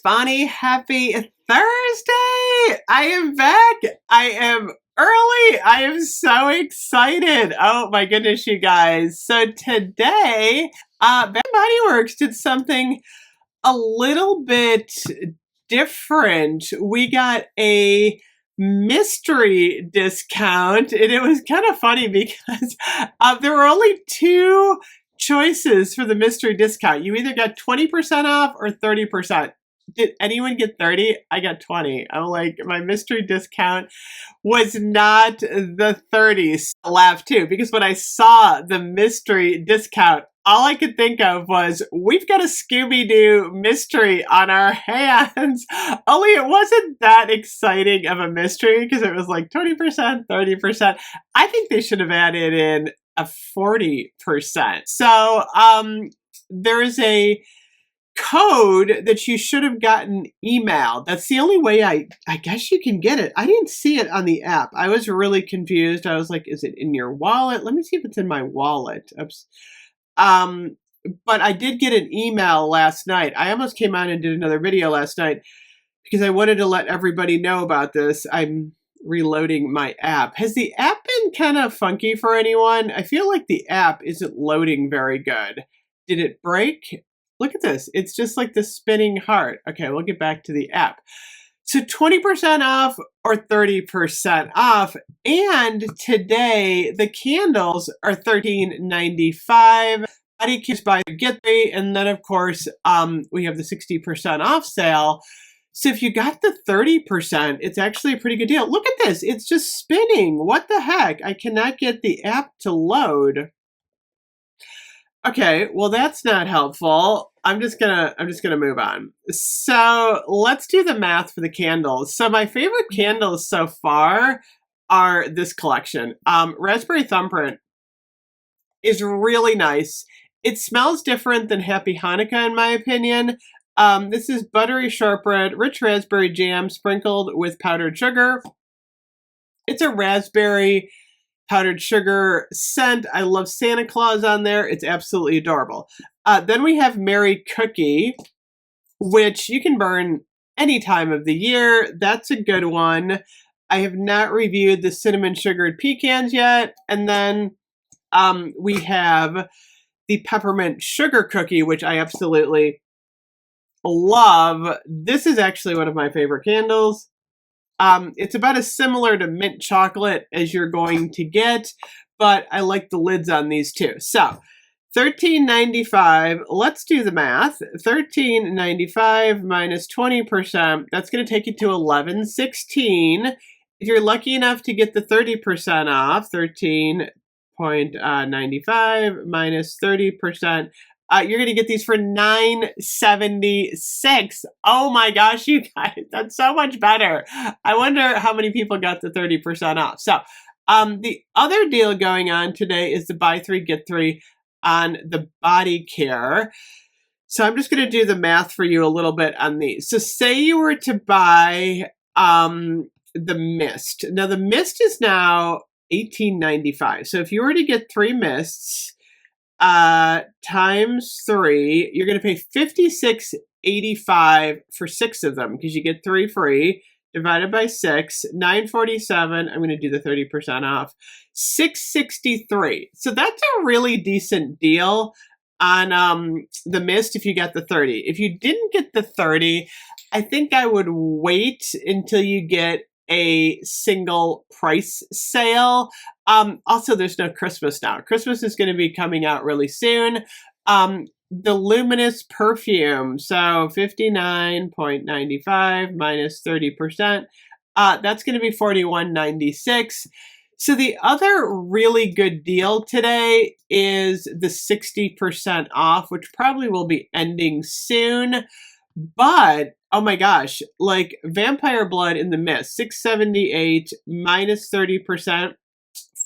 Bonnie. Happy Thursday! I am back. I am early. I am so excited. Oh my goodness, you guys. So today, Bath and Body Works did something a little bit different. We got a mystery discount, and it was kind of funny because there were only two choices for the mystery discount. You either got 20% off or 30%. Did anyone get 30? I got 20. I'm like, my mystery discount was not the 30s. I laughed too, because when I saw the mystery discount, all I could think of was, we've got a Scooby-Doo mystery on our hands. Only it wasn't that exciting of a mystery because it was like 20%, 30%. I think they should have added in a 40%. So there is a code that you should have gotten emailed. That's the only way I guess you can get it. I didn't see it on the app. I was really confused. I was like, is it in your wallet? Let me see if it's in my wallet. Oops. But I did get an email last night. I almost came on and did another video last night because I wanted to let everybody know about this. I'm reloading my app. Has the app been kind of funky for anyone? I feel like the app isn't loading very good. Did it break? Look at this. It's just like the spinning heart. Okay, we'll get back to the app. So 20% off or 30% off. And today the candles are $13.95. Body Kits by Get Three. And then of course, we have the 60% off sale. So if you got the 30%, it's actually a pretty good deal. Look at this. It's just spinning. What the heck? I cannot get the app to load. Okay, well that's not helpful. I'm just gonna move on. So let's do the math for the candles. So my favorite candles so far are this collection. Raspberry Thumbprint is really nice. It smells different than Happy Hanukkah in my opinion. This is buttery shortbread, rich raspberry jam sprinkled with powdered sugar. It's a raspberry powdered sugar scent. I love Santa Claus on there. It's absolutely adorable. Then we have Merry Cookie, which you can burn any time of the year. That's a good one. I have not reviewed the cinnamon sugared pecans yet. And then we have the peppermint sugar cookie, which I absolutely love. This is actually one of my favorite candles. It's about as similar to mint chocolate as you're going to get, but I like the lids on these too. So $13.95, let's do the math. $13.95 minus 20%, that's going to take you to $11.16. If you're lucky enough to get the 30% off, $13.95 minus 30%, you're going to get these for $9.76. Oh my gosh, you guys, that's so much better. I wonder how many people got the 30% off. So the other deal going on today is the buy three, get three on the body care. So I'm just going to do the math for you a little bit on these. So say you were to buy the mist. Now the mist is now $18.95. So if you were to get 3 mists, times 3, you're going to pay $56.85 for 6 of them because you get 3 free. Divided by 6, $9.47. I'm going to do the 30% off. $6.63. So that's a really decent deal on the mist if you got the 30. If you didn't get the 30, I think I would wait until you get a single price sale. Also, there's no Christmas now. Christmas is going to be coming out really soon. The Luminous perfume, so $59.95 minus 30%. That's going to be $41.96. So the other really good deal today is the 60% off, which probably will be ending soon. But oh my gosh, like Vampire Blood in the Mist, $678 minus 30%,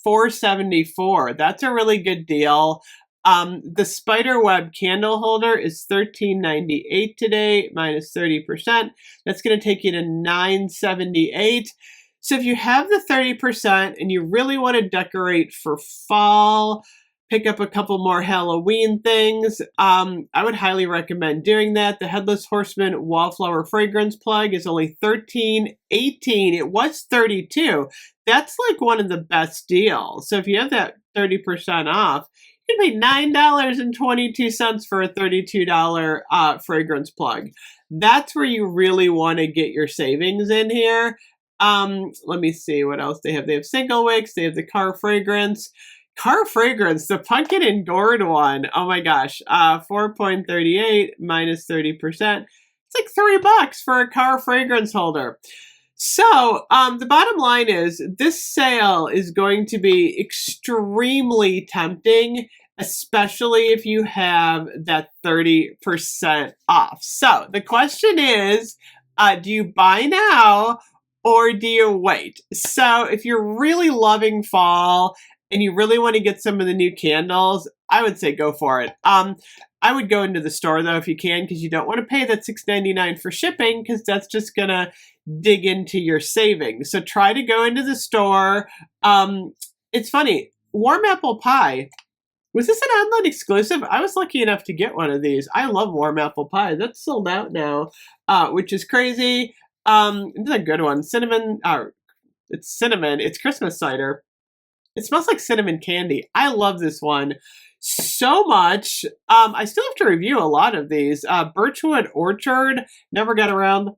$474. That's a really good deal. The Spiderweb candle holder is $13.98 today, minus 30%. That's going to take you to $9.78. So if you have the 30% and you really want to decorate for fall, pick up a couple more Halloween things. I would highly recommend doing that. The Headless Horseman Wallflower Fragrance Plug is only $13.18. It was $32. That's like one of the best deals. So if you have that 30% off, you can pay $9.22 for a $32 fragrance plug. That's where you really want to get your savings in here. Let me see what else they have. They have single wicks. They have the car fragrance. Car fragrance, the pumpkin and gourd one. Oh my gosh. 4.38 minus 30%. It's like $3 for a car fragrance holder. So the bottom line is this sale is going to be extremely tempting, especially if you have that 30% off. So the question is, do you buy now or do you wait? So if you're really loving fall and you really want to get some of the new candles, I would say go for it. I would go into the store though if you can, because you don't want to pay that $6.99 for shipping, because that's just gonna dig into your savings. So try to go into the store. It's funny, warm apple pie. Was this an online exclusive? I was lucky enough to get one of these. I love warm apple pie. That's sold out now, which is crazy. This is a good one. Cinnamon. It's cinnamon. It's Christmas cider. It smells like cinnamon candy. I love this one so much. I still have to review a lot of these. Birchwood Orchard. Never got around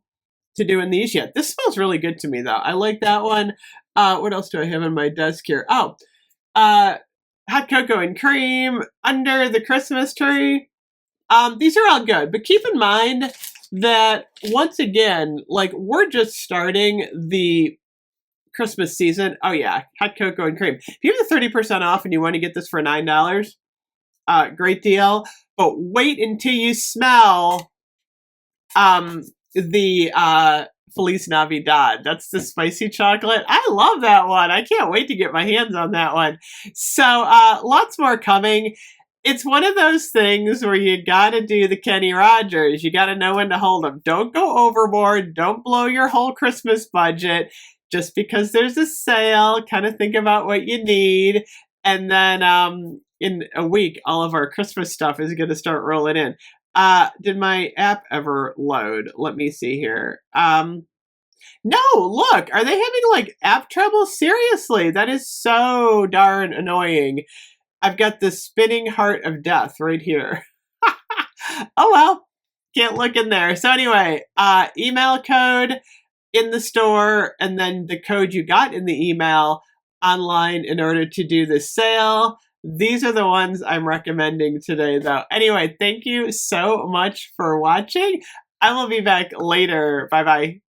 to doing these yet. This smells really good to me though. I like that one. What else do I have on my desk here? Oh, hot cocoa and cream under the Christmas tree. These are all good, but keep in mind that once again, like we're just starting the Christmas season. Oh yeah, hot cocoa and cream. If you have the 30% off and you want to get this for $9, great deal. But wait until you smell the Feliz Navidad. That's the spicy chocolate. I love that one. I can't wait to get my hands on that one. So lots more coming. It's one of those things where you gotta do the Kenny Rogers. You gotta know when to hold them. Don't go overboard. Don't blow your whole Christmas budget. Just because there's a sale, kind of think about what you need. And then in a week, all of our Christmas stuff is going to start rolling in. Did my app ever load? Let me see here. No, look, are they having like app trouble? Seriously, that is so darn annoying. I've got the spinning heart of death right here. Oh well, can't look in there. So anyway, email code in the store, and then the code you got in the email online in order to do this sale. These are the ones I'm recommending today, though. Anyway, thank you so much for watching. I will be back later. Bye-bye.